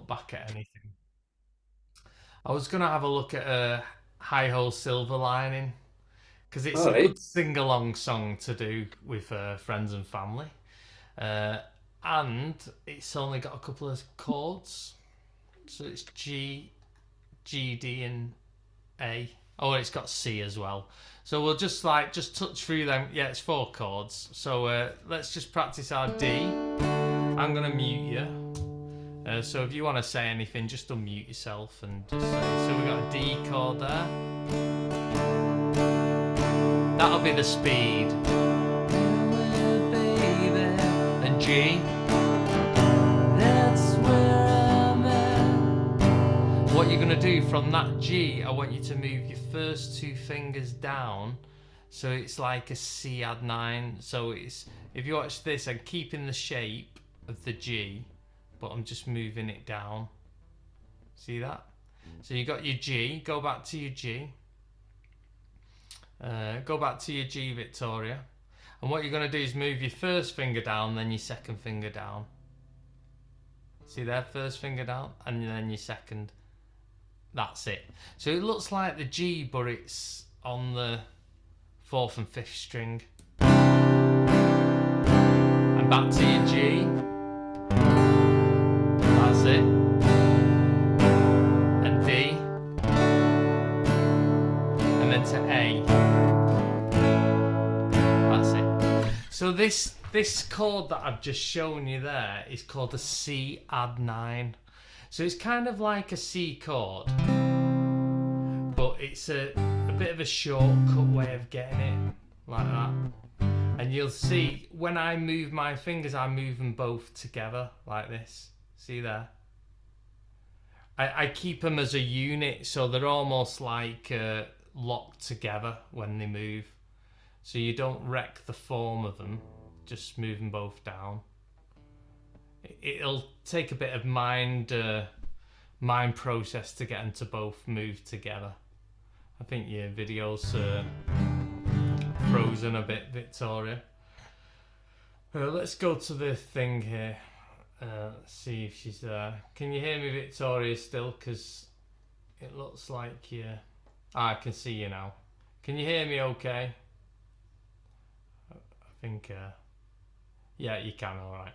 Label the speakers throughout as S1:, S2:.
S1: look back at anything. I was gonna have a look at Hi Ho Silver Lining because it's
S2: All
S1: a
S2: right.
S1: good sing-along song to do with friends and family, uh, and it's only got a couple of chords, so it's G, G, D, and A. Oh, it's got C as well. So we'll just touch through them. Yeah, it's four chords. So let's just practice our D. I'm gonna mute you. So if you want to say anything, just unmute yourself and just say. So we got a D chord there. That'll be the speed. And G. That's where I'm at. What you're gonna do from that G, I want you to move your first two fingers down, so it's like a C add 9. So it's, if you watch this, I'm keeping the shape of the G, but I'm just moving it down. See that? So you got your G. Go back to your G. Go back to your G, Victoria. And what you're going to do is move your first finger down, then your second finger down. See there? First finger down, and then your second. That's it. So it looks like the G, but it's on the 4th and 5th string. And back to your G. That's it. And D. And then to A. That's it. So this chord that I've just shown you there is called a C add 9. So it's kind of like a C chord, but it's a bit of a shortcut way of getting it, like that. And you'll see when I move my fingers, I move them both together like this. See there? I keep them as a unit, so they're almost like locked together when they move. So you don't wreck the form of them, just move them both down. It'll take a bit of mind process to get them to both move together. I think your video's frozen a bit, Victoria. Let's go to the thing here. Let's see if she's there. Can you hear me, Victoria, still? Because it looks like you... I can see you now. Can you hear me okay? I think... yeah, you can, alright.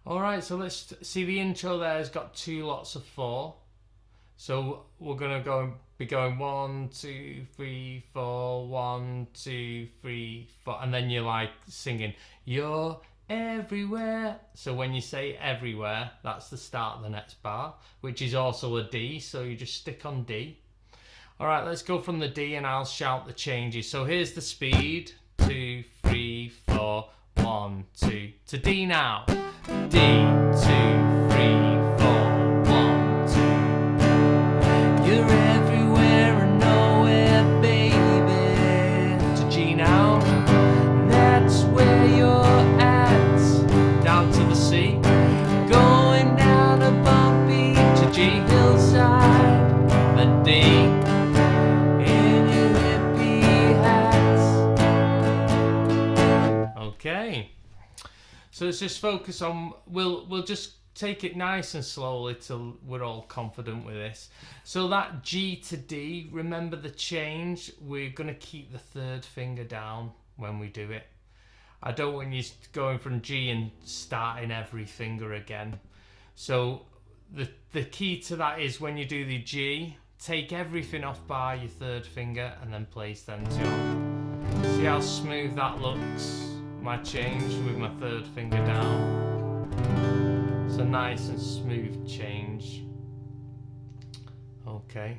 S1: Alright, so let's see, the intro there has got 2 lots of 4. So we're going to be going 1, 2, 3, 4, 1, 2, 3, 4, and then you're like singing, you're everywhere. So when you say everywhere, that's the start of the next bar, which is also a D, so you just stick on D. Alright, let's go from the D and I'll shout the changes. So here's the speed, 2, 3, 4, 1, 2, to D now. D, 2, 3, 4, 1, 2. You're everywhere and nowhere, baby. To G now. That's where you're at. Down to the C. Going down a bumpy to G hillside. The D. In your hippie hats. Okay. So let's just focus on, we'll just take it nice and slowly till we're all confident with this. So that G to D, remember the change, we're going to keep the 3rd finger down when we do it. I don't want you going from G and starting every finger again. So the key to that is when you do the G, take everything off by your 3rd finger and then place them 2. See how smooth that looks? My change with my 3rd finger down. It's a nice and smooth change. Okay.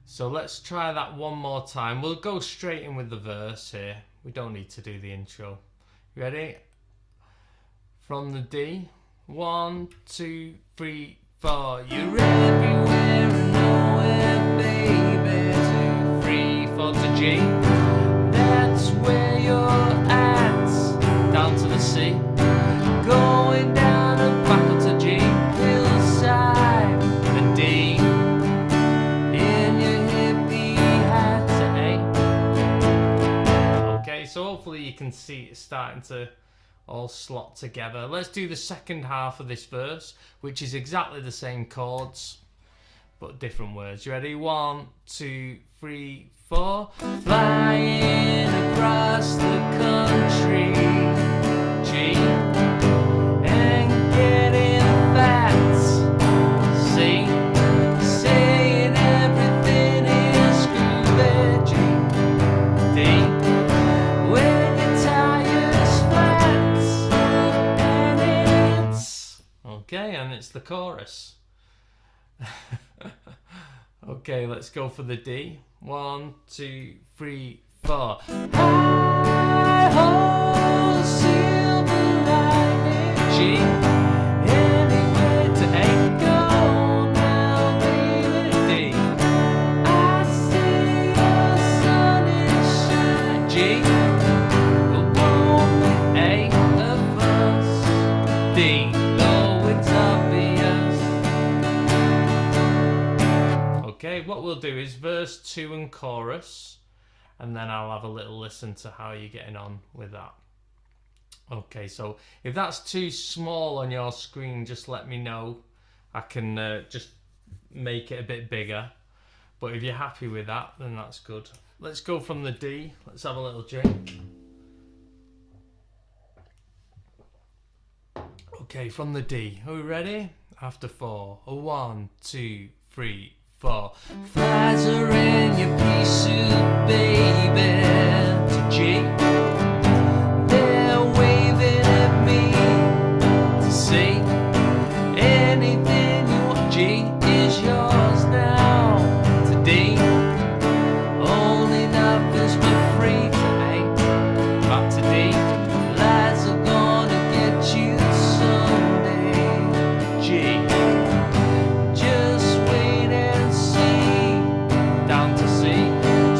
S1: So let's try that one more time. We'll go straight in with the verse here. We don't need to do the intro. You ready? From the D. 1, 2, 3, 4. You're everywhere and nowhere, baby. 2, 3, 4 to G. That's where you're down to the C, going down and back up to G, hillside, the D, in your hippie hat to A. Okay, so hopefully you can see it starting to all slot together. Let's do the second half of this verse, which is exactly the same chords, but different words. You ready? 1, 2, 3, 4. Flying across the country, G, and getting fat, C, saying everything is groovy, G, D, when your tire's flat, and it's okay, and it's the chorus. Okay, let's go for the D. 1, 2, 3, 4. Hi ho, silver lining, G. Anywhere to A, go now, baby, D. I see your sun is shining, G. But won't A of us, D, though it's obvious. Okay, what we'll do is verse 2 and chorus, and then I'll have a little listen to how you're getting on with that. Okay, so if that's too small on your screen, just let me know. I can just make it a bit bigger. But if you're happy with that, then that's good. Let's go from the D. Let's have a little drink. Okay, from the D. Are we ready? After 4. 1, 2, 3, 4. Flies are in your pea soup, baby, to G. They're waving at me to say anything you want. G is yours now, to D. Only nothing's for free today. Back to D. Lies are gonna get you someday, G. Just wait and see. Down to C.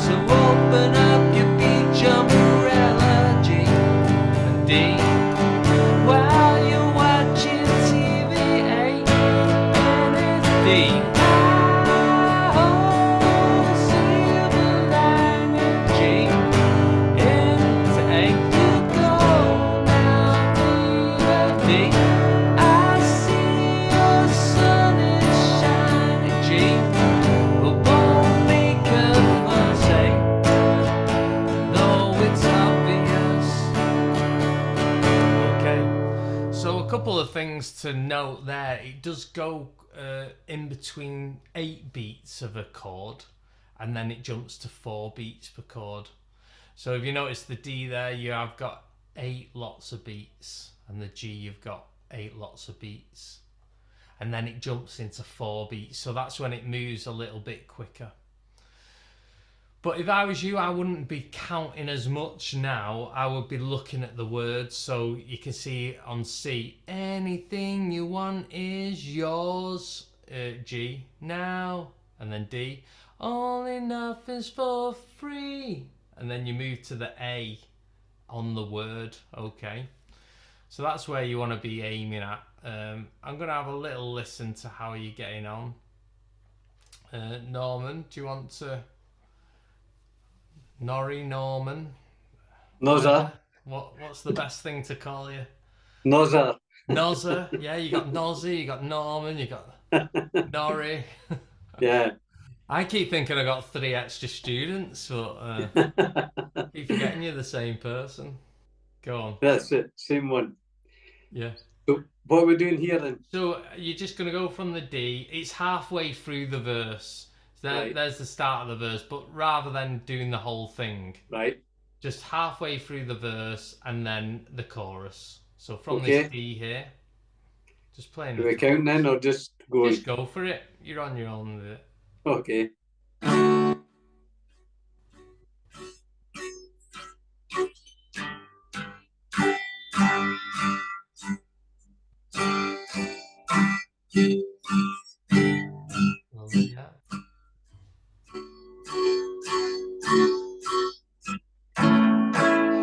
S1: So open up your beach umbrella, G and D. While you're watching TV, A, and it's D. Oh, silver lining, G. Into A, you go now, baby, D. I see your sun is shining, G. But won't make a fuss, A, though it's obvious. Okay, so a couple of things to note there. It does go in between 8 beats of a chord, and then it jumps to 4 beats per chord. So if you notice the D there, you have got 8 lots of beats, and the G you've got 8 lots of beats, and then it jumps into 4 beats. So that's when it moves a little bit quicker. But if I was you, I wouldn't be counting as much now. I would be looking at the words. So you can see on C, anything you want is yours, G, now. And then D, only nothing's for free. And then you move to the A on the word, okay. So that's where you want to be aiming at. I'm going to have a little listen to how you're getting on. Norman, do you want to... Norman.
S2: Nozza.
S1: What's the best thing to call you?
S2: Nozza.
S1: Nozza. Yeah, you got Nozzy, you got Norman, you got Norrie.
S2: Yeah.
S1: I keep thinking I got 3 extra students, but keep forgetting you're the same person. Go on.
S2: That's it. Same one.
S1: Yeah.
S2: So what are we doing here then?
S1: So you're just going to go from the D. It's halfway through the verse.
S2: Right.
S1: There's the start of the verse, but rather than doing the whole thing,
S2: Right.
S1: just halfway through the verse and then the chorus. So from
S2: Okay.
S1: this D here, just playing
S2: Do
S1: with
S2: we count then or just going?
S1: Just go for it. You're on your own with it.
S2: Okay.
S1: Oh, yeah.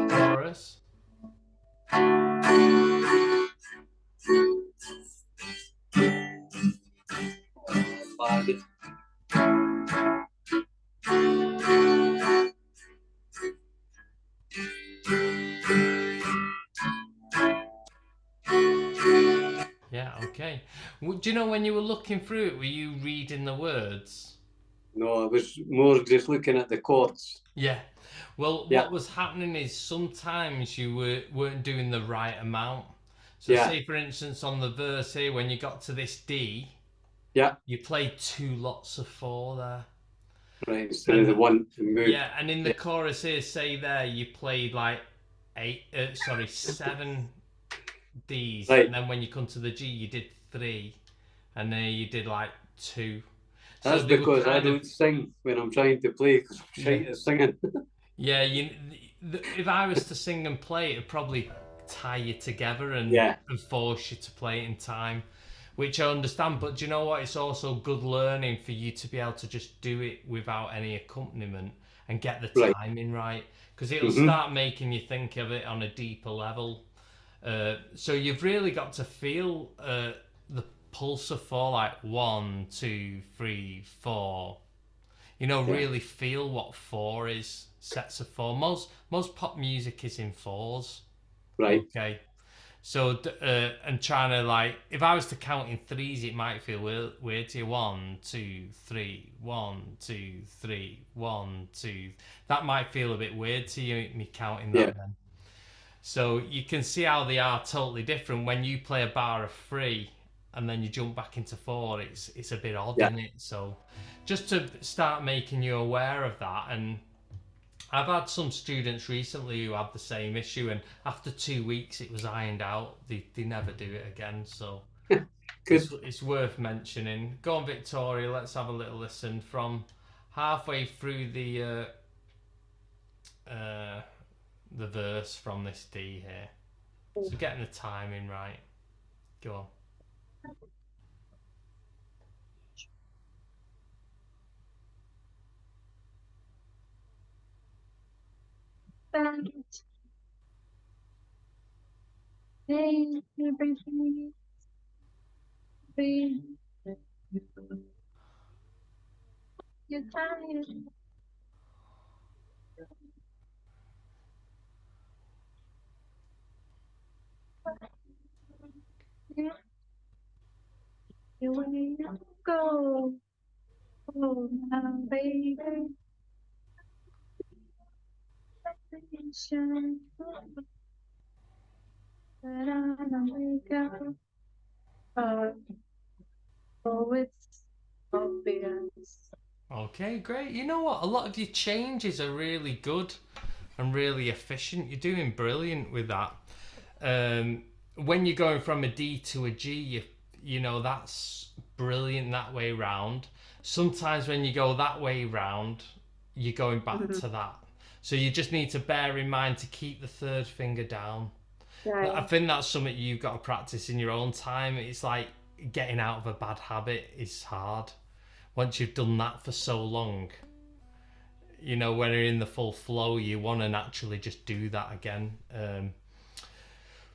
S1: Chorus.
S2: Bad.
S1: Do you know when you were looking through it, were you reading the words?
S2: No, I was more just looking at the chords.
S1: Yeah. Well,
S2: Yeah,
S1: what was happening is sometimes you weren't doing the right amount. So,
S2: yeah,
S1: say for instance, on the verse here, when you got to this D,
S2: yeah.
S1: you played two lots of four there,
S2: Right, instead of
S1: and
S2: the one moved.
S1: yeah, and in the
S2: Yeah,
S1: chorus here, say there, you played like seven D's,
S2: right.
S1: and then when you come to the G, you did three, and then you did like two. So
S2: That's
S1: they were
S2: because I
S1: kind of
S2: don't sing when I'm trying to play because I'm
S1: yeah.
S2: shite at singing.
S1: Yeah, if I was to sing and play, it'd probably tie you together
S2: Yeah,
S1: and force you to play it in time, which I understand. But do you know what? It's also good learning for you to be able to just do it without any accompaniment and get the
S2: right.
S1: timing right, because it'll
S2: Mm-hmm.
S1: start making you think of it on a deeper level. So you've really got to feel the pulse of four, like 1, 2, 3, 4.
S2: Yeah,
S1: Really feel what four is. Sets of four. Most pop music is in fours.
S2: right.
S1: Okay. So and trying to like, if I was to count in threes, it might feel weird to you. 1, 2, 3, 1, 2, 3, 1, 2. That might feel a bit weird to you. Me counting
S2: Yeah,
S1: that then. So you can see how they are totally different. When you play a bar of three and then you jump back into four, it's a bit odd,
S2: yeah.
S1: isn't it? So just to start making you aware of that, and I've had some students recently who had the same issue, and after 2 weeks it was ironed out. They never do it again. So
S2: Good.
S1: it's worth mentioning. Go on, Victoria. Let's have a little listen from halfway through uh, the verse from this D here. So getting the timing right. Go on.
S3: Go, oh, my baby, shine, but I don't wake up. Uh, oh, it's obvious.
S1: Okay, great. You know what? A lot of your changes are really good and really efficient. You're doing brilliant with that. When you're going from a D to a G, that's brilliant that way round. Sometimes when you go that way round, you're going back
S3: Mhm.
S1: to that. So you just need to bear in mind to keep the third finger down. I
S3: Right.
S1: think that's something you've got to practice in your own time. It's like getting out of a bad habit is hard. Once you've done that for so long, when you're in the full flow, you want to naturally just do that again.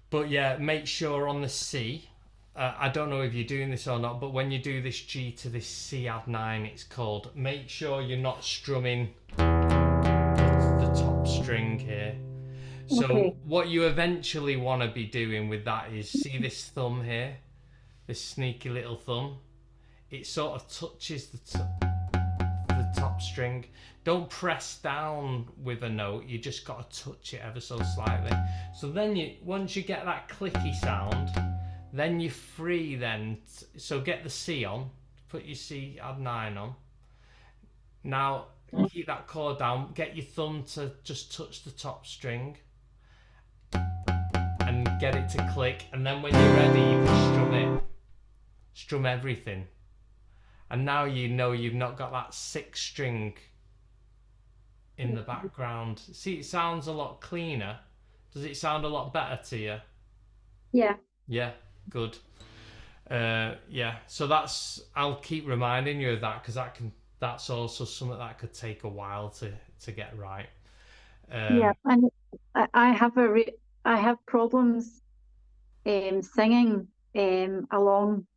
S1: But yeah, make sure on the C. I don't know if you're doing this or not, but when you do this G to this C add 9, it's called, make sure you're not strumming the top string here. So
S3: Okay.
S1: what you eventually want to be doing with that is, see this thumb here, this sneaky little thumb. It sort of touches the top string. Don't press down with a note. You just got to touch it ever so slightly. So then once you get that clicky sound, then you're free. So get the C on. Put your C add 9 on. Now keep that chord down. Get your thumb to just touch the top string and get it to click. And then when you're ready, you can strum it. Strum everything. And now you know you've not got that sixth string in the background. See, it sounds a lot cleaner. Does it sound a lot better to you?
S3: Yeah.
S1: Yeah, good. Yeah, so I'll keep reminding you of that because that's also something that could take a while to get right.
S3: Yeah.
S1: Um,
S3: And I have I have problems singing along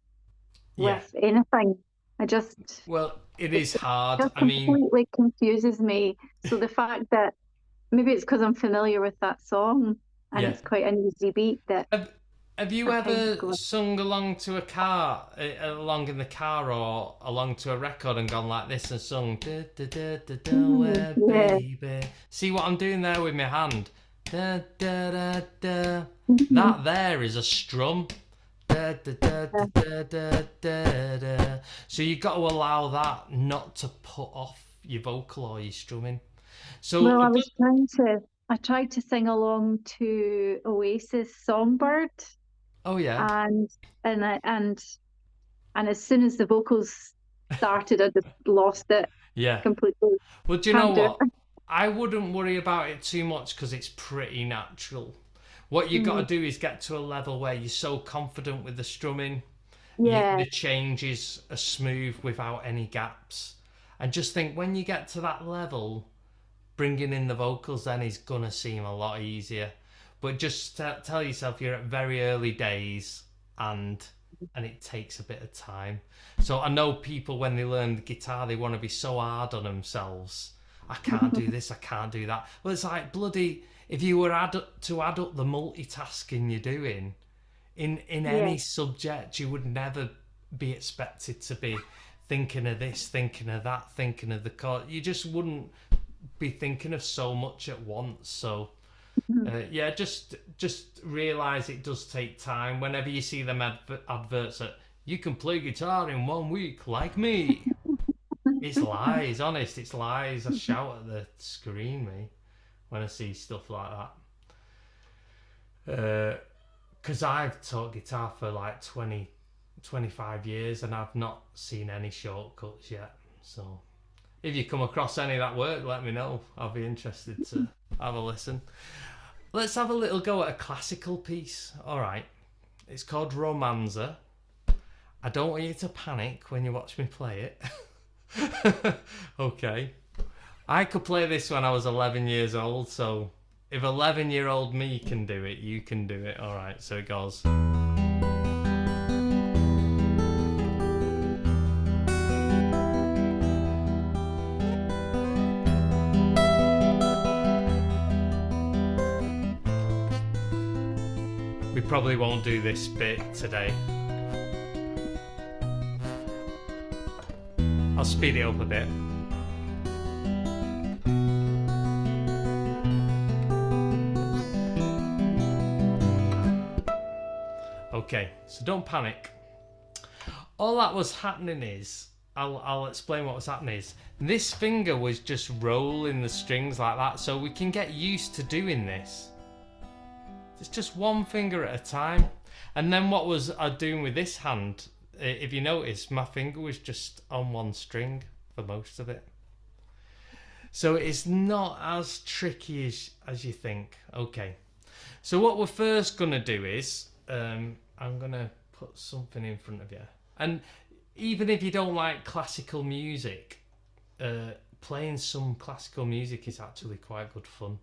S1: yeah,
S3: with anything. I just
S1: well, it
S3: it
S1: is hard.
S3: just
S1: I mean,
S3: completely confuses me. So the fact that maybe it's because I'm familiar with that song and
S1: yeah.
S3: it's quite an easy beat that
S1: Have, Have you
S3: for time to
S1: ever
S3: go.
S1: sung along to a car, along in the car, or along to a record and gone like this and sung da da da da da where
S3: Yeah.
S1: baby? See what I'm doing there with my hand? Da da da da.
S3: Mhm.
S1: That there is a strum. Da da da da da da da da. So you've got to allow that not to put off your vocal or your strumming. So
S3: Well, I tried to sing along to Oasis Songbird,
S1: oh yeah,
S3: and and I, and as soon as the vocals started, I just lost it
S1: yeah.
S3: completely.
S1: Well, do you know
S3: Can't do
S1: what?
S3: it.
S1: I wouldn't worry about it too much because it's pretty natural. What you got to do is get to a level where you're so confident with the strumming,
S3: Yeah.
S1: the changes are smooth without any gaps. And just think when you get to that level, bringing in the vocals then is gonna seem a lot easier. But just tell yourself you're at very early days, and it takes a bit of time. So I know people when they learn the guitar they want to be so hard on themselves. I can't do this, I can't do that. Well, it's like bloody if you were to add up the multitasking you're doing in
S3: Yeah.
S1: any subject, you would never be expected to be thinking of this, thinking of that, thinking of the chord. You just wouldn't be thinking of so much at once. So yeah, just realize it does take time. Whenever you see them adverts that you can play guitar in 1 week like me, it's lies. Honest, it's lies. I shout at the screen me when I see stuff like that. Because I've taught guitar for like 20, 25 years and I've not seen any shortcuts yet. So if you come across any of that work, let me know. I'll be interested to have a listen. Let's have a little go at a classical piece. All right. It's called Romanza. I don't want you to panic when you watch me play it. Okay. I could play this when I was 11 years old, so if 11-year-old me can do it, you can do it. All right, so it goes. We probably won't do this bit today. I'll speed it up a bit. Okay, so don't panic. All that was happening is, I'll explain what was happening is, this finger was just rolling the strings like that, so we can get used to doing this. It's just one finger at a time. And then what was I doing with this hand? If you notice, my finger was just on one string for most of it. So it's not as tricky as you think. Okay. So what we're first going to do is, I'm going to put something in front of you. And even if you don't like classical music, playing some classical music is actually quite good fun.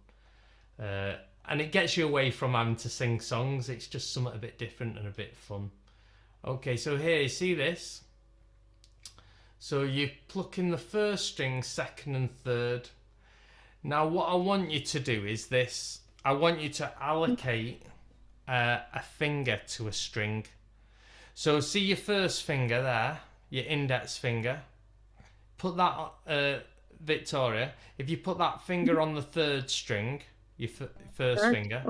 S1: And it gets you away from having to sing songs. It's just something a bit different and a bit fun. Okay, so here, you see this? So you pluck in the first string, second and third. Now what I want you to do is this. I want you to allocate a finger to a string. So see your first finger there, your index finger. Put that, Victoria, if you put that finger on the third string, your first finger,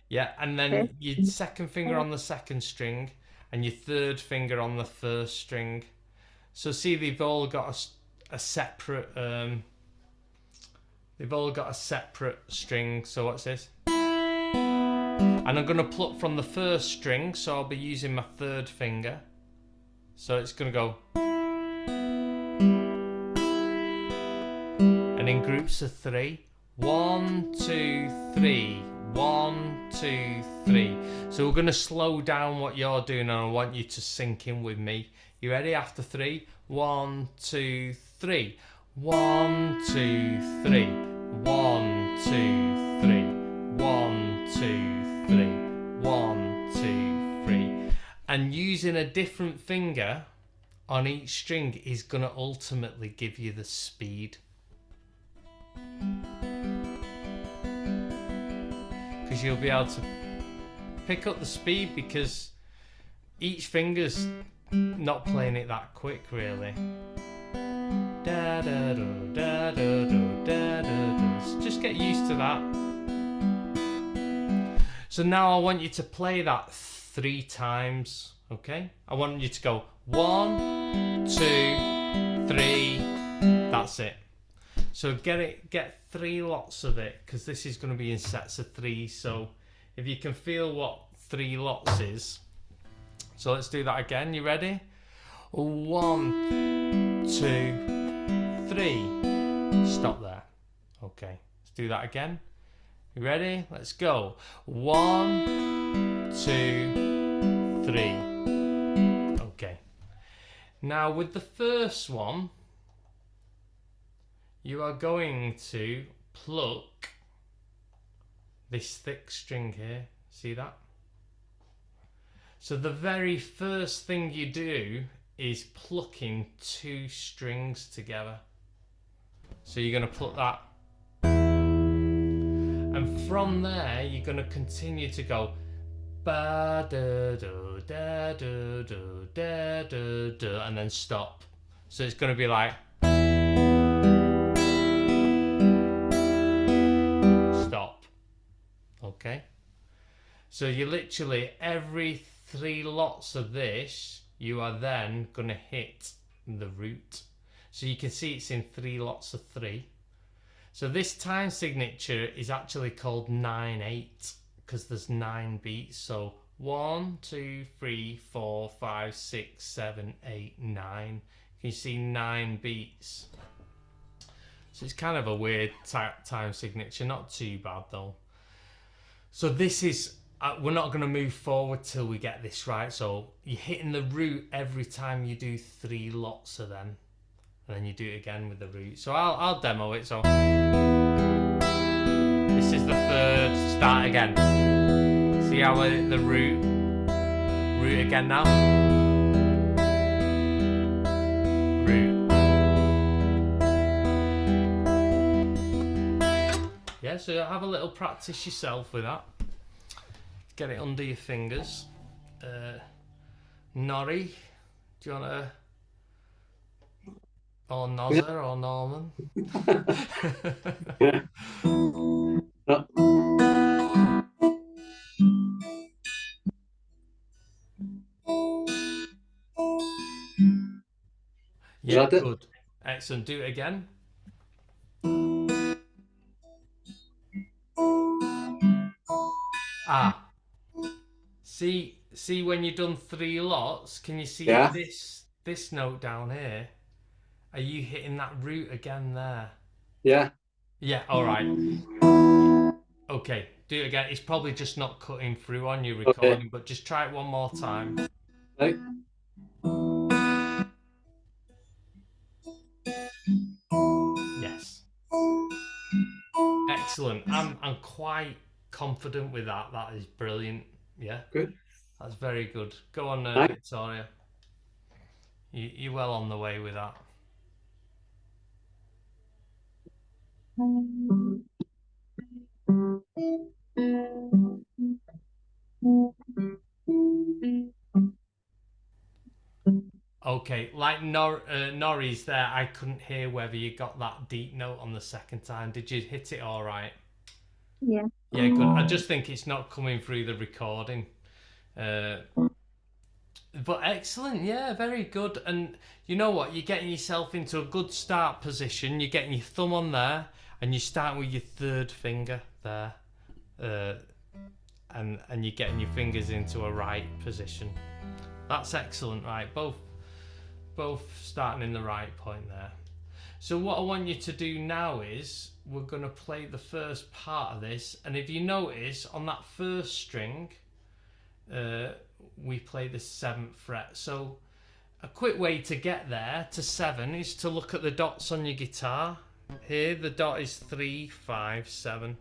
S1: yeah, and then your second finger on the second string, and your third finger on the first string. So see, they've all got a separate, string. So what's this? And I'm going to pluck from the first string, so I'll be using my third finger. So it's going to go. And in groups of 3. 1, 2, 3. 1, 2, 3. So we're going to slow down what you're doing, and I want you to sink in with me. You ready? After 3. 1, 2, 3. 1, 2, 3. 1, 2, 3. 1, 2, 3. 1, 2, 3. And using a different finger on each string is going to ultimately give you the speed. Because you'll be able to pick up the speed because each finger's not playing it that quick, really. Da da do da da do da da do. So just get used to that. So now I want you to play that 3 times, okay? I want you to go 1, 2, 3. That's it. So get 3 lots of it, because this is going to be in sets of 3. So if you can feel what 3 lots is. So let's do that again. You ready? 1, 2, 3. Stop there. Okay. Let's do that again. You ready? Let's go. 1, 2, 3. Okay. Now with the first one, you are going to pluck this thick string here. See that? So the very first thing you do is plucking 2 strings together. So you're going to pluck that. And from there, you're going to continue to go ba da do da do do da do do, and then stop. So it's going to be like stop. Okay. So you literally every 3 lots of this, you are then going to hit the root. So you can see it's in 3 lots of 3. So this time signature is actually called 9/8 because there's 9 beats. So 1, 2, 3, 4, 5, 6, 7, 8, 9. Can you see 9 beats? So it's kind of a weird time signature, not too bad though. So this is, we're not going to move forward till we get this right. So you're hitting the root every time you do 3 lots of them. And then you do it again with the root. So I'll demo it. So this is the 3rd. Start again. See how the root again now. Root. Yeah. So have a little practice yourself with that. Get it under your fingers. Norrie, do you want to? Or Nozzer or Norman.
S2: Yeah.
S1: Yeah,
S2: that it?
S1: good. Excellent. Do it again. Ah. See when you've done 3 lots, can you see
S2: Yeah.
S1: this note down here? Are you hitting that root again there?
S2: Yeah.
S1: Yeah, alright. Okay, do it again. It's probably just not cutting through on your
S2: Okay.
S1: recording, but just try it one more time.
S2: Right.
S1: Yes. Excellent. I'm quite confident with that. That is brilliant. Yeah.
S2: Good.
S1: That's very good. Go on,
S2: Thanks.
S1: Victoria. You're well on the way with that. Okay, like Norrie's there, I couldn't hear whether you got that deep note on the second time. Did you hit it all right?
S3: Yeah.
S1: Yeah, good. I just think it's not coming through the recording. But excellent, yeah, very good. And you know what? You're getting yourself into a good start position. You're getting your thumb on there, and you start with your 3rd finger there. And you're getting your fingers into a right position. That's excellent, right? Both starting in the right point there. So what I want you to do now is we're going to play the first part of this, and if you notice on that 1st string we play the 7th fret. So a quick way to get there to 7 is to look at the dots on your guitar. Here the dot is 3, 5, 7.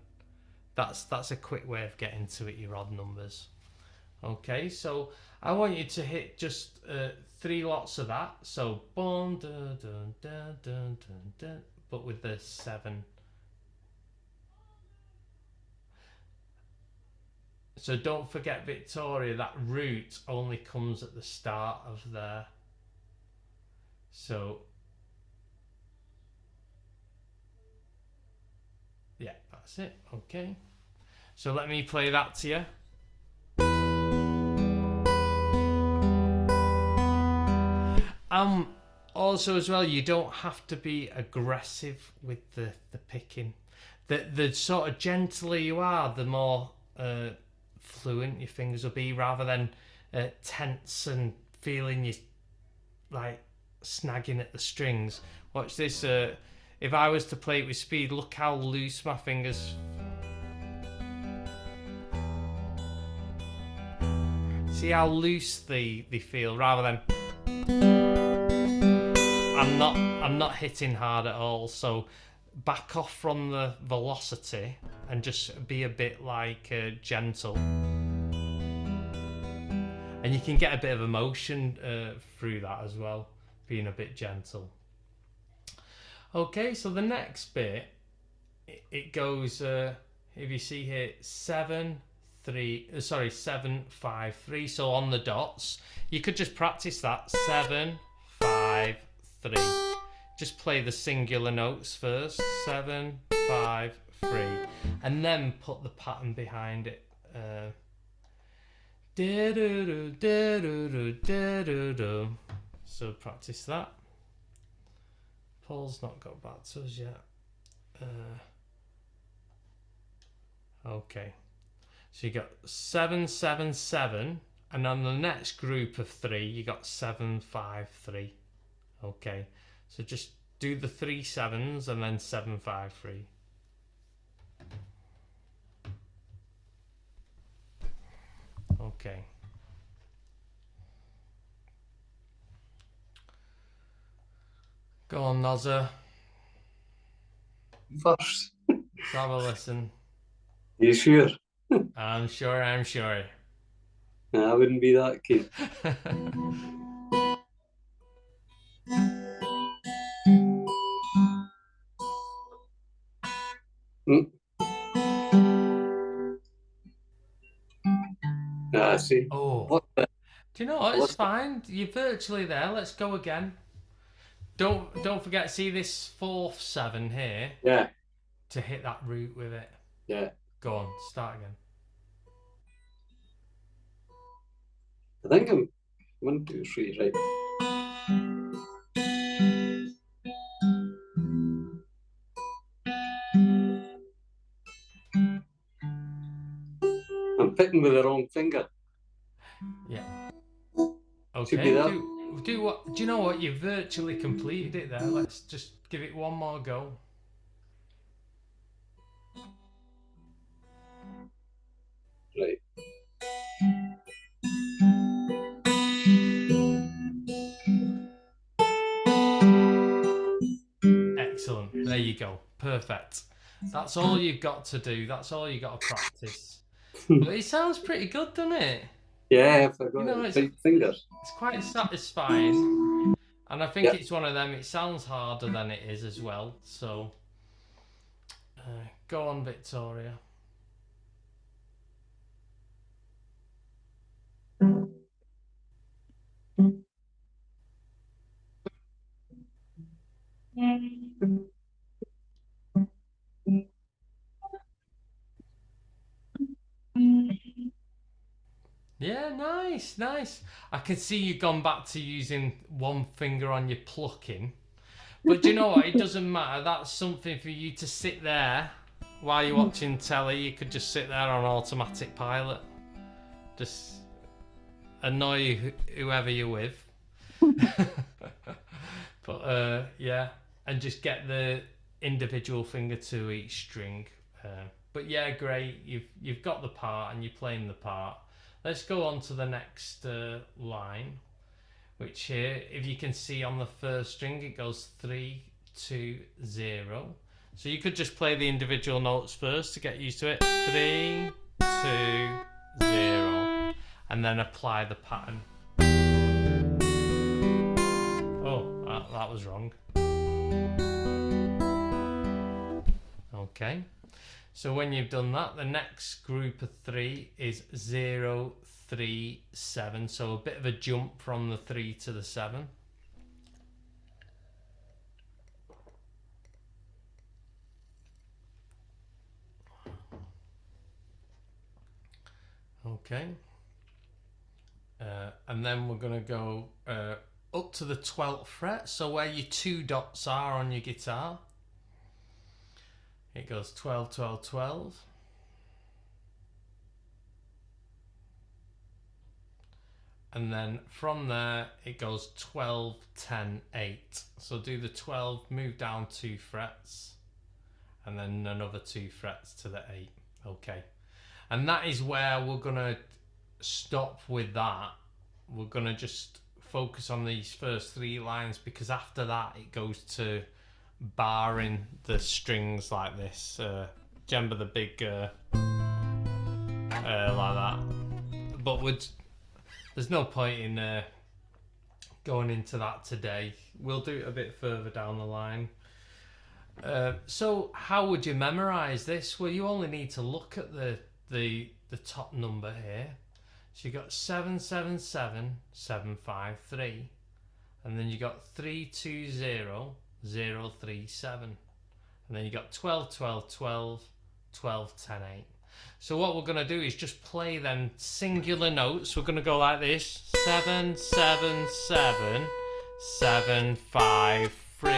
S1: That's a quick way of getting to it, your odd numbers. Okay, so I want you to hit just 3 lots of that. So boom, dun, dun, dun, dun, dun, dun, but with the 7. So don't forget, Victoria, that root only comes at the start of there. So, yeah, that's it. Okay. So let me play that to you. Also as well, you don't have to be aggressive with the picking. The sort of gentler you are, the more fluent your fingers will be, rather than tense and feeling you like snagging at the strings. Watch this. If I was to play it with speed, look how loose my fingers. See how loose they feel, rather than I'm not hitting hard at all. So back off from the velocity and just be a bit like gentle, and you can get a bit of emotion through that as well, being a bit gentle. Okay, so the next bit, it goes, if you see here, 7 5 3. So on the dots, you could just practice that. 7 5 3. Just play the singular notes first. 7 5 3, and then put the pattern behind it. So practice that. Paul's not got back to us yet. Okay, so you got 7 7 7, and on the next group of 3 you got 7 5 3. Okay, so just do the 3 7s and then 7 5 3. Okay. Go on, Nozza.
S2: First.
S1: Let's have a listen.
S2: You sure?
S1: I'm sure.
S2: I wouldn't be that keen. I see.
S1: Oh.
S2: What the?
S1: Do you know what? It's fine. You're virtually there. Let's go again. Don't forget, see this 4th 7 here?
S2: Yeah.
S1: To hit that root with it.
S2: Yeah.
S1: Go on, start again.
S2: I think I'm 1 2 3 right. I'm picking with the wrong finger.
S1: Yeah.
S2: Should be
S1: Okay.
S2: that.
S1: Do what? Do you know what? You virtually completed it there. Let's just give it one more go.
S2: Right.
S1: Excellent. There you go. Perfect. That's all you've got to do. That's all you've got to practice. But it sounds pretty good, doesn't it?
S2: Yeah, I forgot.
S1: You know,
S2: It's right fingers.
S1: It's quite satisfying. And I think
S2: Yeah.
S1: it's one of them, it sounds harder than it is as well. So, go on, Victoria. Yeah, nice. I can see you've gone back to using one finger on your plucking. But do you know what? It doesn't matter. That's something for you to sit there while you're watching telly. You could just sit there on automatic pilot. Just annoy whoever you're with. But yeah, and just get the individual finger to each string. But yeah, great. You've got the part and you're playing the part. Let's go on to the next line, which here, if you can see on the first string, it goes 3 2 0. So you could just play the individual notes first to get used to it. 3 2 0, and then apply the pattern. Oh, that was wrong. Okay, So when you've done that, the next group of 3 is 0, 3, 7. So a bit of a jump from the 3 to the 7. Okay. And then we're going to go up to the 12th fret. So where your 2 dots are on your guitar, it goes 12, 12, 12. And then from there, it goes 12, 10, 8. So do the 12, move down 2 frets, and then another 2 frets to the 8. Okay. And that is where we're going to stop with that. We're going to just focus on these first 3 lines, because after that, it goes to barring the strings like this. Remember the big, like that. But there's no point in going into that today. We'll do it a bit further down the line. So how would you memorize this? Well, you only need to look at the top number here. So you got 7, 7, 7, 7, 5, 3. And then you got 3, 2, 0, 0, 3, 7. And then you got 12, 12, 12, 12, 10, 8. So what we're going to do is just play them singular notes. We're going to go like this. 7, 7, 7, 7, 5, 3.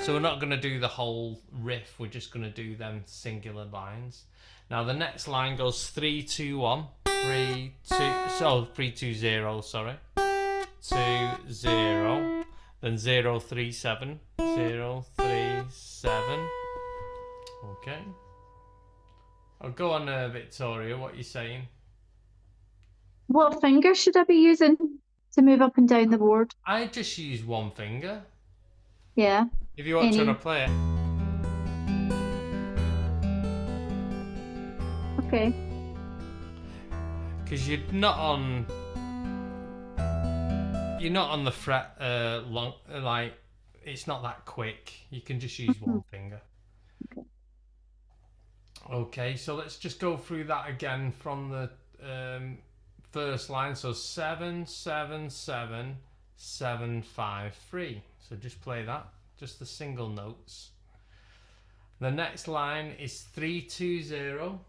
S1: So we're not going to do the whole riff. We're just going to do them singular lines. Now the next line goes 3, 2, 1. 3, 2, so 3, 2, 0, sorry. 2, 0. Then 0, 3, 7. 0, 3, 7. Okay. I'll go on, Victoria, what are you saying?
S3: What finger should I be using to move up and down the board?
S1: I just use one finger.
S3: Yeah.
S1: If you want to play it.
S3: Okay.
S1: Because you're not on the fret long, like it's not that quick. You can just use one finger. Okay, so let's just go through that again from the first line. So 7, 7, 7, 7, 5, 3. So just play that, just the single notes. The next line is 3, 2, 0.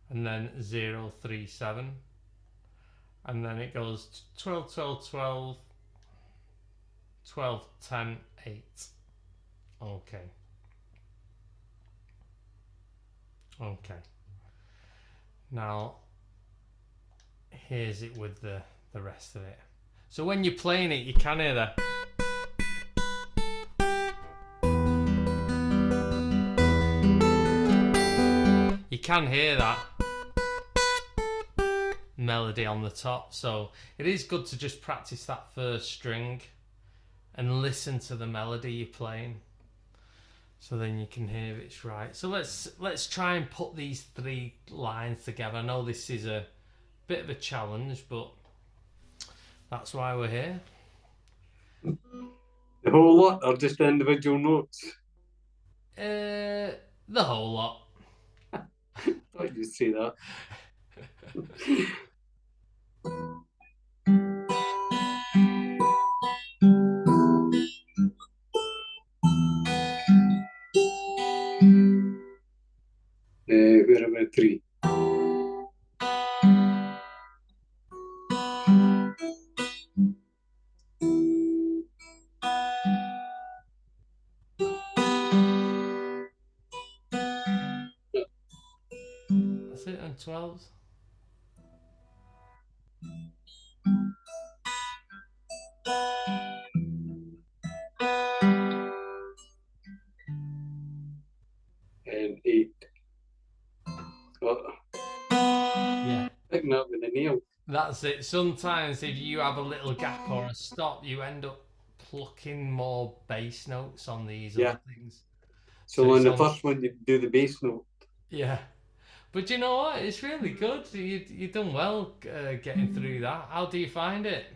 S1: And then 0, 3, 7. And then it goes 12, 12, 12, 12, 10, 8. Okay. Okay. Now, here's it with the rest of it. So when you're playing it, you can hear the... You can hear that melody on the top. So it is good to just practice that first string and listen to the melody you're playing, so then you can hear it's right. So let's try and put these 3 lines together. I know this is a bit of a challenge, but that's why we're here.
S2: The whole lot, or just the individual notes?
S1: The whole lot.
S2: I thought you'd say that. Where am I? 3.
S1: That's it on 12s.
S2: And 8. Oh.
S1: Yeah.
S2: Picking up with a nail.
S1: That's it. Sometimes if you have a little gap or a stop, you end up plucking more bass notes on these other things.
S2: So on the first one, you do the bass note.
S1: Yeah. But you know what? It's really good. You've done well getting through that. How do you find it?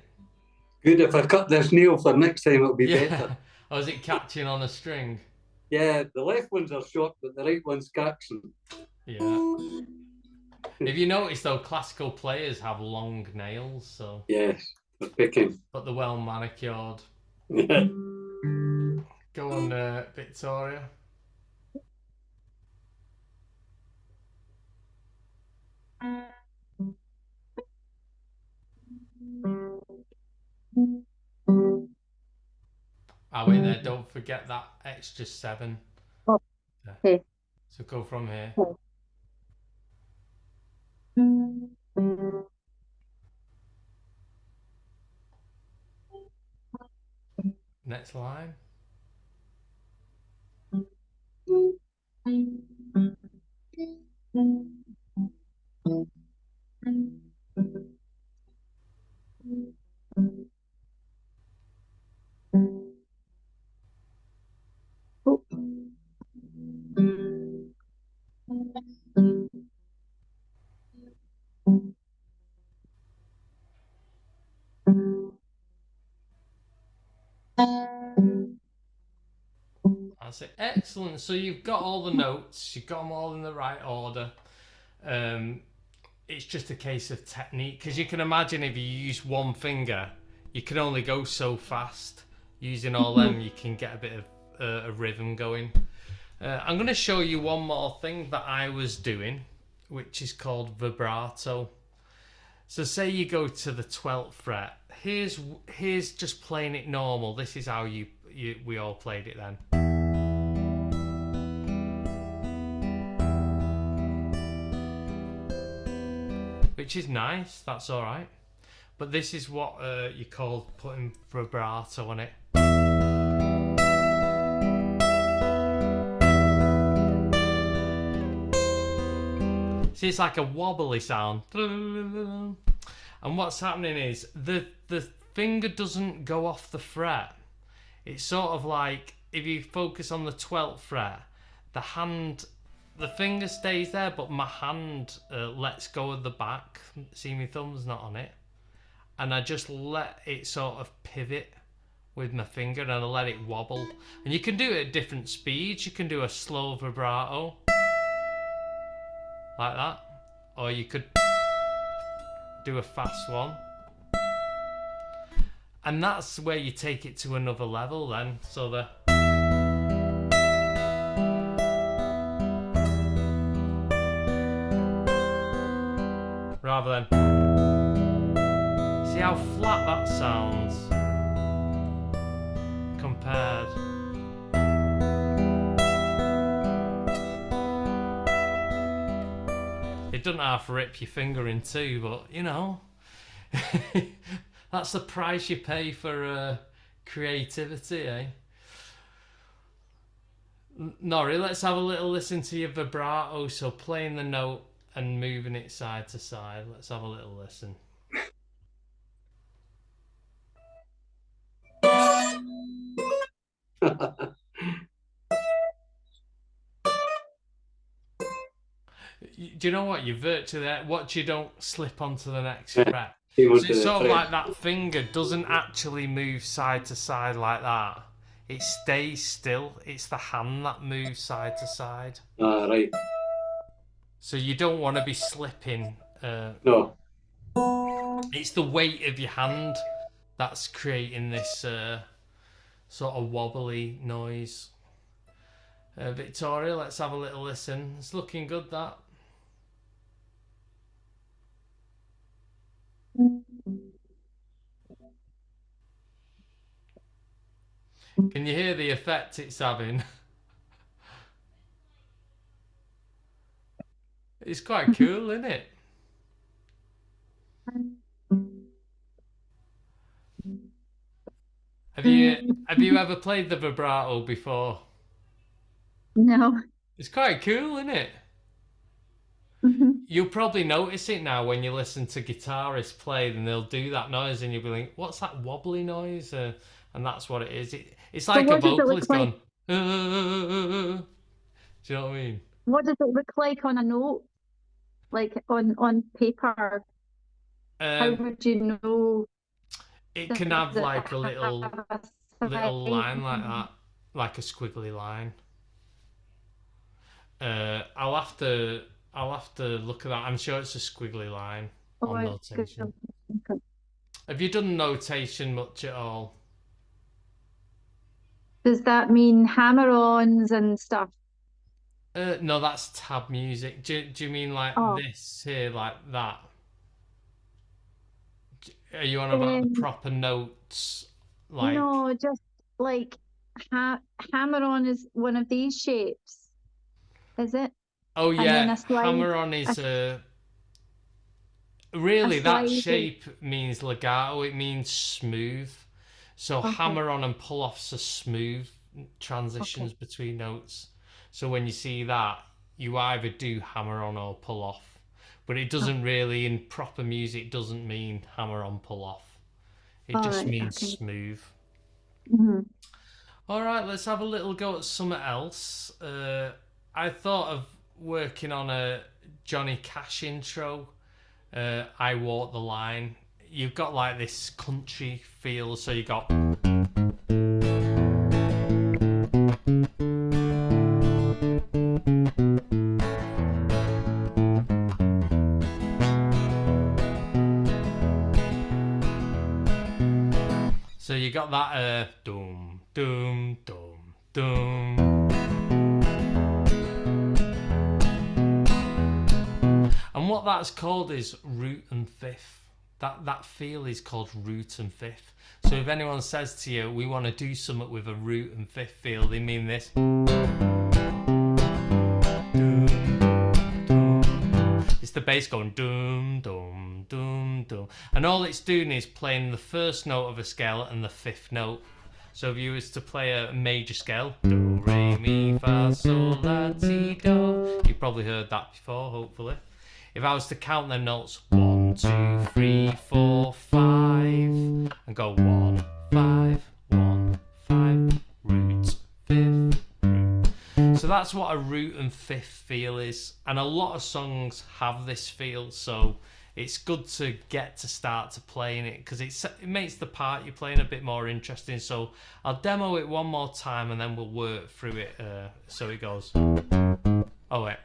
S2: Good. If I cut this nail for next time, it'll be better.
S1: Or is it catching on a string?
S2: Yeah, the left ones are short, but the right one's Caxton.
S1: Yeah. If you notice, though, classical players have long nails, so.
S2: Yes, for picking.
S1: But they're well manicured.
S2: Yeah.
S1: Go on, Victoria. Ah, wait there. Don't forget that extra 7.
S3: Oh, okay.
S1: So go from here. Next line.
S3: Oh.
S1: That's it. Excellent. So you've got all the notes. You've got them all in the right order. It's just a case of technique, because you can imagine if you use one finger, you can only go so fast. Using all them, you can get a bit of a rhythm going. I'm going to show you one more thing that I was doing, which is called vibrato. So say you go to the 12th fret. Here's just playing it normal. This is how we all played it then. Which is nice, that's alright. But this is what you call putting vibrato on it. See, it's like a wobbly sound. And what's happening is the finger doesn't go off the fret. It's sort of like if you focus on the 12th fret, the finger stays there, but my hand lets go of the back. See, my thumb's not on it. And I just let it sort of pivot with my finger, and I let it wobble. And you can do it at different speeds. You can do a slow vibrato, like that. Or you could do a fast one. And that's where you take it to another level then. So the... rather than... See how flat that sounds compared. It doesn't half rip your finger in two, but you know, that's the price you pay for creativity, eh? Norrie, let's have a little listen to your vibrato. So playing the note and moving it side to side. Let's have a little listen. Do you know what? You're virtually there. Watch you don't slip onto the next fret. So it's sort of like that finger doesn't actually move side to side like that. It stays still. It's the hand that moves side to side.
S2: Ah, right.
S1: So you don't want to be slipping.
S2: No.
S1: It's the weight of your hand that's creating this sort of wobbly noise. Victoria, let's have a little listen. It's looking good, that. Can you hear the effect it's having? It's quite cool, isn't it? Have you ever played the vibrato before?
S3: No.
S1: It's quite cool, isn't it? You'll probably notice it now when you listen to guitarists play, and they'll do that noise, and you'll be like, "What's that wobbly noise?" And that's what it is. It's like a vocalist going. Do you know what I mean?
S3: What does it look like on a note? Like on paper? How would you know?
S1: It can have like a little line like that, like a squiggly line. I'll have to look at that. I'm sure it's a squiggly line on
S3: Or
S1: notation. Have you done notation much at all?
S3: does that mean hammer-ons and stuff?
S1: No, that's tab music. Do you mean like
S3: Oh,
S1: this here, like that? Are you on about the
S3: um,
S1: proper notes? Like,
S3: no, just like ha hammer-on is one of these shapes, is it?
S1: oh
S3: And then
S1: yeah, hammer on
S3: a,
S1: is
S3: a
S1: really that
S3: slide is
S1: shape means legato. It means smooth. So
S3: okay.
S1: hammer on and pull offs are smooth
S3: Okay.
S1: transitions between notes. So when you see that, you either do hammer on or pull off. But it
S3: Oh,
S1: doesn't really, in proper music, doesn't mean hammer on, pull off. It
S3: all
S1: just
S3: right.
S1: means
S3: Okay.
S1: smooth.
S3: Hmm.
S1: All right, let's have a little go at something else. I thought of working on a Johnny Cash intro. I Walk the Line. You've got like this country feel, so you got. So you got that doom doom doom doom. And what that's called is root and fifth. That feel is called root and fifth. So if anyone says to you, we want to do something with a root and fifth feel, they mean this. It's the bass going doom doom doom doom, and all it's doing is playing the first note of a scale and the fifth note. So if you was to play a major scale, do re mi fa sol la ti do, you've probably heard that before, hopefully. If I was to count them notes, 1, 2, 3, 4, 5, and go 1, 5, 1, 5, root, fifth, root. So that's what a root and fifth feel is, and a lot of songs have this feel. So it's good to get to start to playing it because it makes the part you're playing a bit more interesting. So I'll demo it one more time and then we'll work through it. So it goes. Oh wait.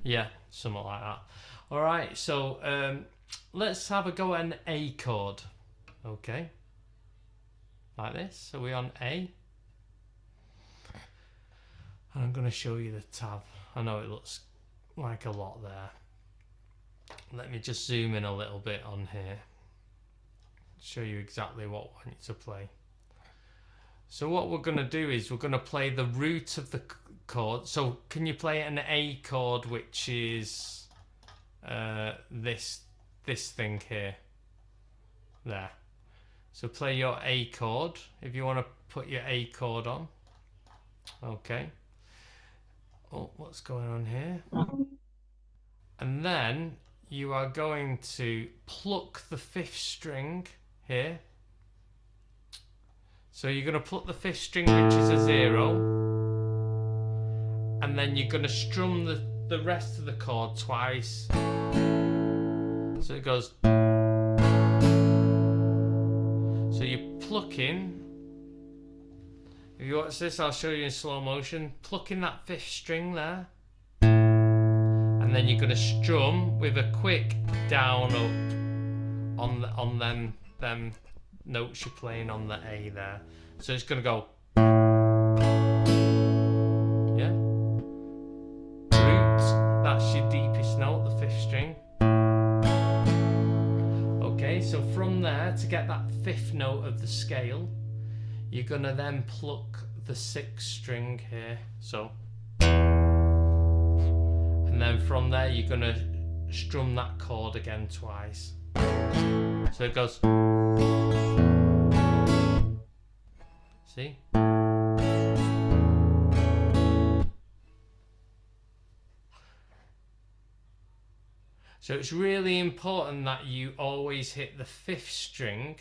S1: Yeah, something like that. All right, so let's have a go at an A chord. Okay, like this. So we're on A. And I'm going to show you the tab. I know it looks like a lot there. Let me just zoom in a little bit on here. Show you exactly what I want you to play. So what we're going to do is we're going to play the root of the chord. So can you play an A chord, which is this thing here? There. So play your A chord if you want to put your A chord on. Okay. Oh, what's going on here? And then you are going to pluck the fifth string here. So you're going to pluck the fifth string, which is a 0, and then you're going to strum the rest of the chord twice. So it goes. So you're plucking. If you watch this, I'll show you in slow motion. Plucking that fifth string there. And then you're going to strum with a quick down up on them notes you're playing on the A there. So it's going to go. Yeah. Root, that's your deepest note, the fifth string. Okay, so from there, to get that fifth note of the scale, you're going to then pluck the sixth string here. So. And then from there, you're going to strum that chord again twice. So it goes. See? So it's really important that you always hit the fifth string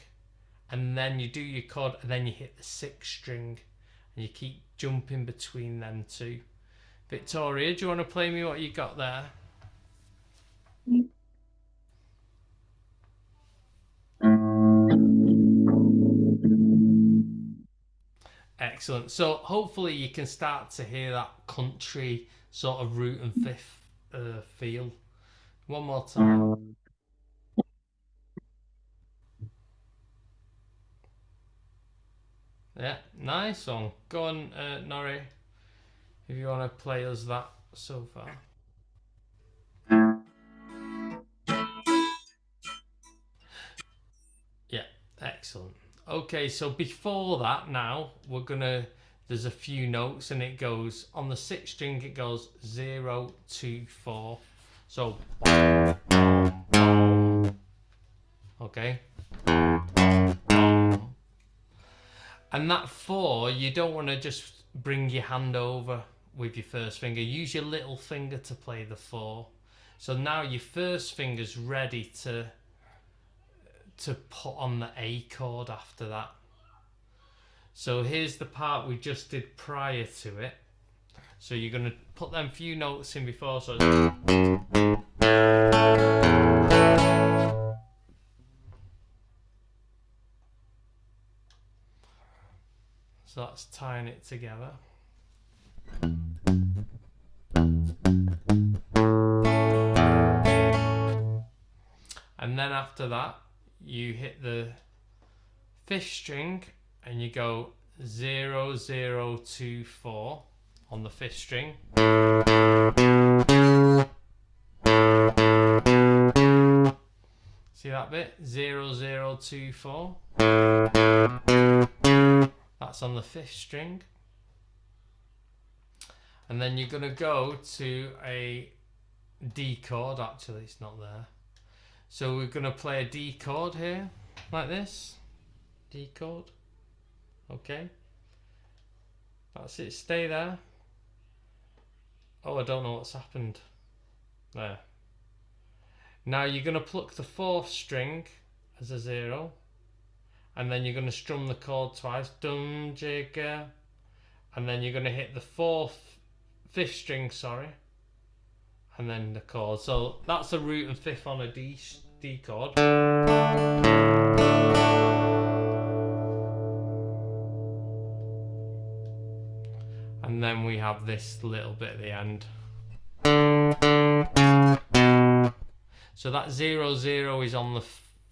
S1: and then you do your chord and then you hit the sixth string and you keep jumping between them two Victoria, do you want to play me what you got there? Excellent. So hopefully you can start to hear that country sort of root and fifth feel. One more time. Yeah, nice one. Go on, Norrie, if you want to play us that so far. Yeah, excellent. Okay, so before that now, there's a few notes and it goes, on the 6th string it goes 0, 2, 4. So, okay. And that 4, you don't want to just bring your hand over with your first finger. Use your little finger to play the 4. So now your first finger's ready to put on the A chord after that. So here's the part we just did prior to it. So you're going to put them few notes in before. So that's tying it together. And then after that, you hit the 5th string and you go 0, 0, 2, 4 on the 5th string. See that bit? 0, 0, 2, 4. That's on the 5th string. And then you're going to go to a D chord. Actually, it's not there. So we're going to play a D chord here, like this. D chord. Okay. That's it. Stay there. Oh, I don't know what's happened. There. Now you're going to pluck the 4th string as a 0. And then you're going to strum the chord twice. Dum, jigger. And then you're going to hit the 5th string, sorry. And then the chord. So that's a root and 5th on a D chord. And then we have this little bit at the end. So that 0, 0 is on the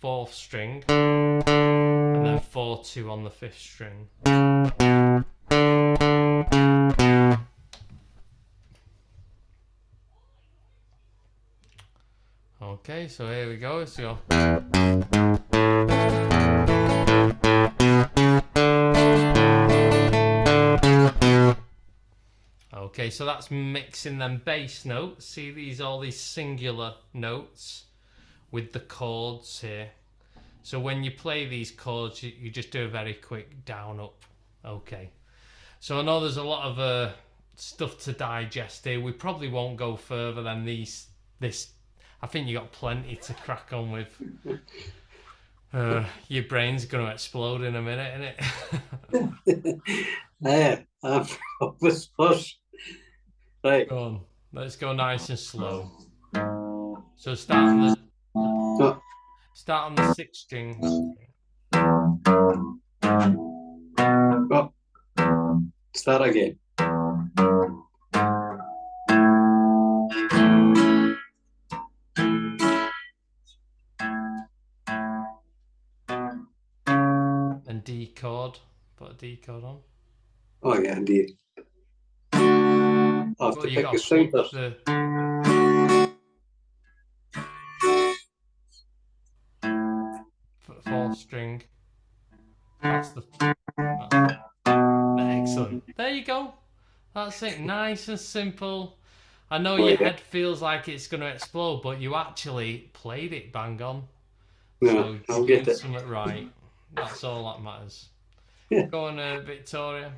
S1: 4th string. And then 4, 2 on the 5th string. Okay, so here we go. Let's go. Okay, so that's mixing them bass notes. See all these singular notes with the chords here. So when you play these chords, you just do a very quick down up. Okay. So I know there's a lot of stuff to digest here. We probably won't go further than this. I think you got plenty to crack on with. Your brain's going to explode in a minute, innit?
S2: Yeah, I'm first. Right.
S1: Go on. Let's go nice and slow. So start on the 6th string.
S2: Oh. Start again.
S1: And D chord. Put a D chord on.
S2: Oh yeah, indeed. I'll have to pick a string first.
S1: The 4th string. That's excellent. There you go. That's it. Nice and simple. I know your head feels like it's going to explode, but you actually played it bang on.
S2: No,
S1: so
S2: I'll get it.
S1: Something right. That's all that matters.
S2: Yeah.
S1: Go on, Victoria.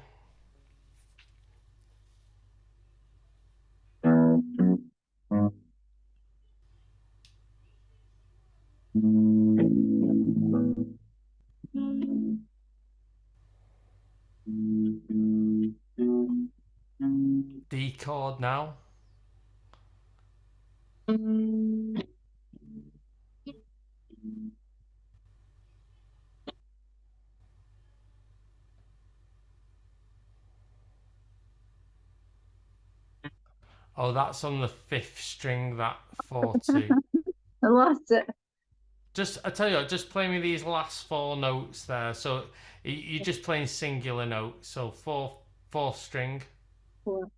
S1: D chord now. Oh, that's on the 5th string, that 4-2.
S3: I lost it.
S1: I tell you what, just play me these last 4 notes there. So you're just playing singular notes. So 4th string.
S3: 4.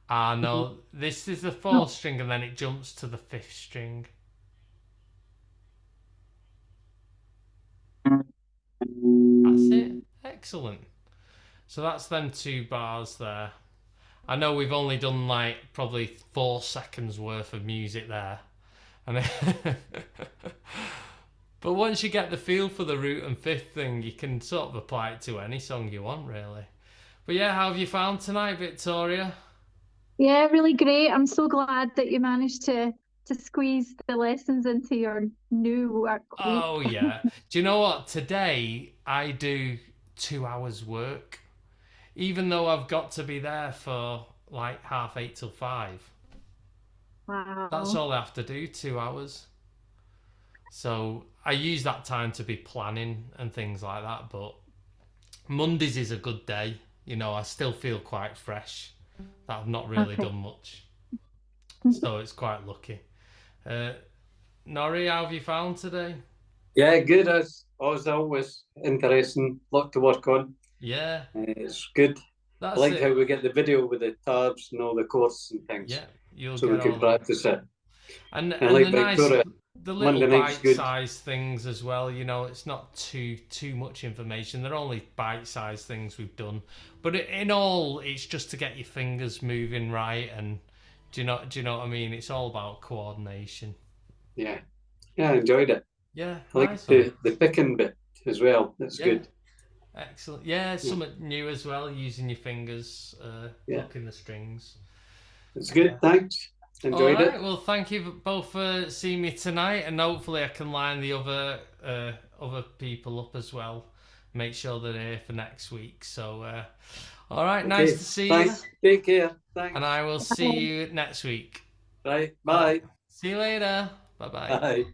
S1: Ah, no, this is the 4th string and then it jumps to the 5th string. That's it. Excellent. So that's them 2 bars there. I know we've only done like probably 4 seconds worth of music there. And but once you get the feel for the root and 5th thing, you can sort of apply it to any song you want, really. But yeah, how have you found tonight, Victoria?
S3: Yeah, really great. I'm so glad that you managed to squeeze the lessons into your new work week.
S1: Oh yeah. Do you know what? Today I do 2 hours work, even though I've got to be there for like 8:30 till 5.
S3: Wow.
S1: That's all I have to do, 2 hours. So I use that time to be planning and things like that. But Mondays is a good day. You know, I still feel quite fresh. That I've not really done much. So it's quite lucky. Norrie, how have you found today?
S2: Yeah, good as always. Interesting. Lot to work on.
S1: Yeah.
S2: It's good.
S1: That's
S2: I like
S1: it.
S2: how we get the video with the tabs and all the chords and things.
S1: Yeah, you'll
S2: so
S1: get
S2: we can
S1: all
S2: practice it.
S1: And
S2: like
S1: the
S2: Victoria,
S1: the little
S2: Monday night's good.
S1: bite-sized things as well. You know, it's not too much information. They're only bite-sized things we've done, but in all, it's just to get your fingers moving right. And do you know what I mean? It's all about coordination.
S2: Yeah, I enjoyed it.
S1: Yeah,
S2: I like the picking bit as well. That's good.
S1: Excellent. Yeah, something new as well. Using your fingers, plucking the strings.
S2: It's good. Thanks. Enjoyed it.
S1: Well, thank you both for seeing me tonight, and hopefully I can line the other people up as well. Make sure they're here for next week. So, all right, nice to see you.
S2: Take care. Thanks.
S1: And I will see you next week.
S2: Right. Bye.
S1: See you later. Bye-bye.
S2: Bye.